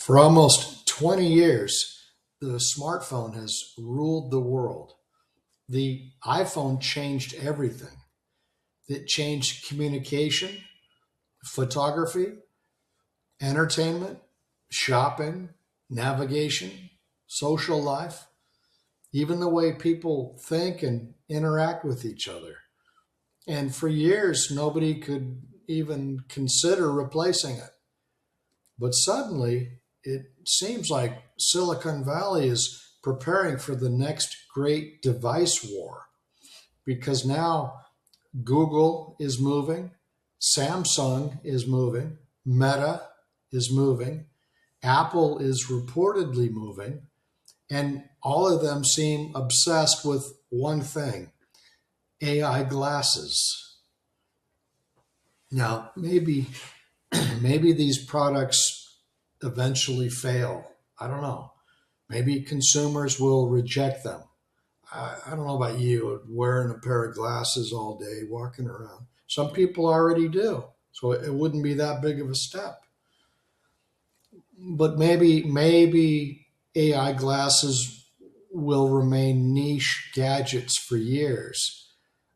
For almost 20 years, the smartphone has ruled the world. The iPhone changed everything. It changed communication, photography, entertainment, shopping, navigation, social life, even the way people think and interact with each other. And for years, nobody could even consider replacing it. But suddenly, it seems like Silicon Valley is preparing for the next great device war because now Google is moving, Samsung is moving, Meta is moving, Apple is reportedly moving, and all of them seem obsessed with one thing: AI glasses. Now, maybe these products eventually fail. I don't know. Maybe consumers will reject them. I don't know about you, wearing a pair of glasses all day, walking around. Some people already do, so it wouldn't be that big of a step. But maybe AI glasses will remain niche gadgets for years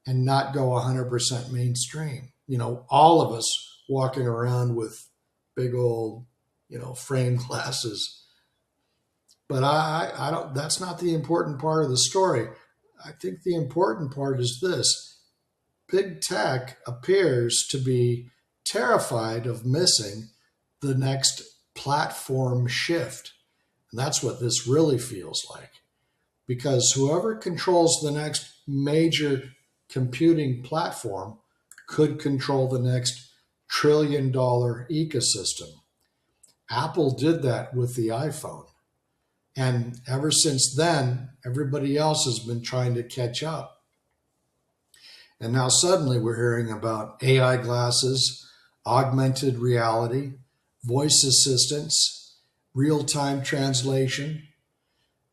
and not go 100% mainstream. All of us walking around with big old, frame glasses. But I don't. That's not the important part of the story. I think the important part is this: big tech appears to be terrified of missing the next platform shift, and that's what this really feels like. Because whoever controls the next major computing platform could control the next trillion-dollar ecosystem. Apple did that with the iPhone. And ever since then, everybody else has been trying to catch up. And now suddenly we're hearing about AI glasses, augmented reality, voice assistants, real-time translation,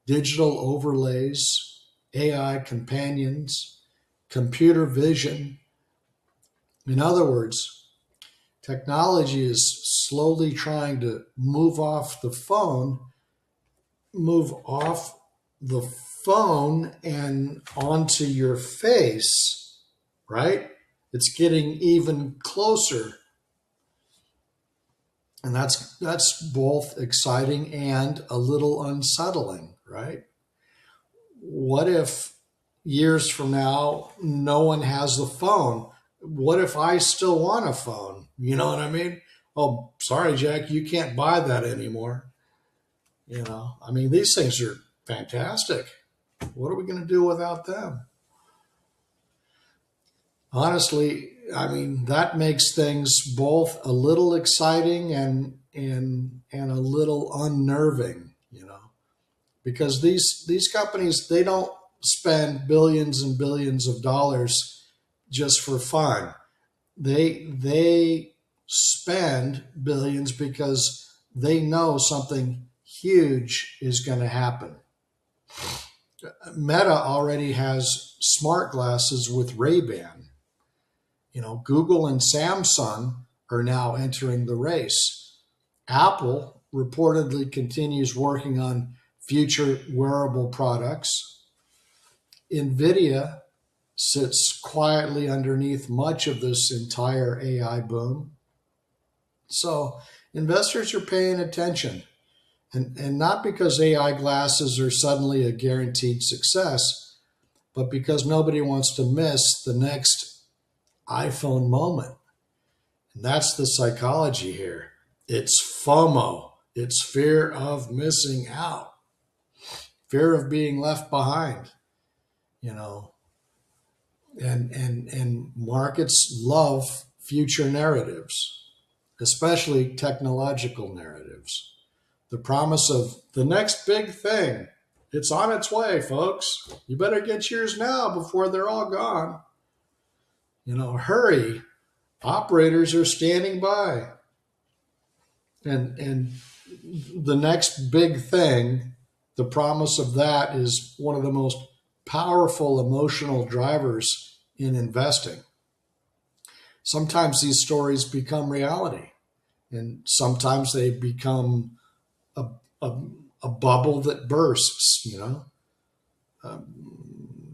digital overlays, AI companions, computer vision. In other words, technology is slowly trying to move off the phone and onto your face, right? It's getting even closer. And that's both exciting and a little unsettling, right? What if years from now, no one has the phone? What if I still want a phone? You know what I mean? Oh, sorry, Jack, you can't buy that anymore. These things are fantastic. What are we going to do without them? Honestly, that makes things both a little exciting and a little unnerving, because these companies, they don't spend billions and billions of dollars just for fun. They spend billions because they know something huge is going to happen. Meta already has smart glasses with Ray-Ban. Google and Samsung are now entering the race. Apple reportedly continues working on future wearable products. NVIDIA sits quietly underneath much of this entire AI boom. So investors are paying attention. And not because AI glasses are suddenly a guaranteed success, but because nobody wants to miss the next iPhone moment. And that's the psychology here. It's FOMO. It's fear of missing out, fear of being left behind, and markets love future narratives, especially technological narratives. The promise of the next big thing. It's on its way, folks. You better get yours now before they're all gone. Hurry. Operators are standing by. And the next big thing, the promise of that is one of the most powerful emotional drivers in investing. Sometimes these stories become reality, and sometimes they become a, a bubble that bursts,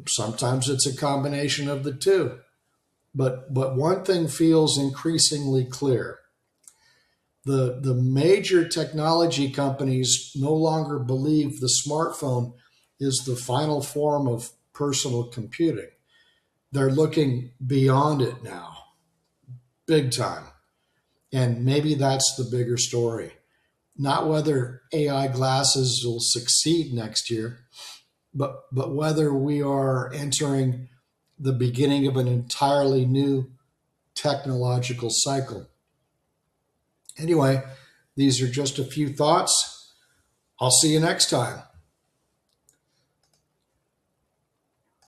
Sometimes it's a combination of the two. But one thing feels increasingly clear. The major technology companies no longer believe the smartphone is the final form of personal computing. They're looking beyond it now, big time. And maybe that's the bigger story. Not whether AI glasses will succeed next year, but whether we are entering the beginning of an entirely new technological cycle. Anyway, these are just a few thoughts. I'll see you next time.